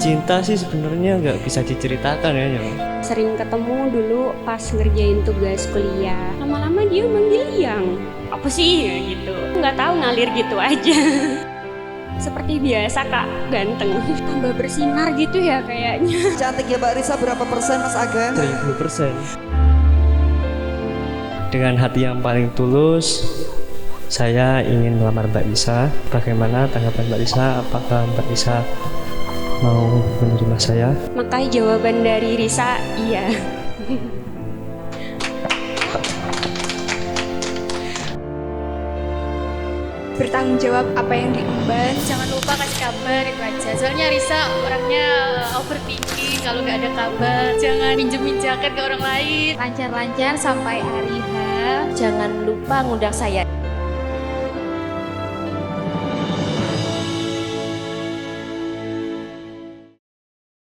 cinta sih sebenarnya nggak bisa diceritakan ya. Sering ketemu dulu pas ngerjain tugas kuliah. Lama-lama dia manggil yang apa sih ya gitu. Nggak tahu ngalir gitu aja. Seperti biasa Kak, ganteng. Tambah bersinar gitu ya kayaknya. Cantiknya Mbak Risa berapa persen Mas Aga? 1000%. Dengan hati yang paling tulus, saya ingin melamar Mbak Risa. Bagaimana tanggapan Mbak Risa? Apakah Mbak Risa mau menerima saya? Makanya jawaban dari Risa iya. Bertanggung jawab apa yang diemban, jangan lupa kasih kabar, itu aja. Soalnya Risa orangnya overthinking, kalau nggak ada kabar jangan minjemin jaket ke orang lain. Lancar-lancar sampai hari H, jangan lupa ngundang saya.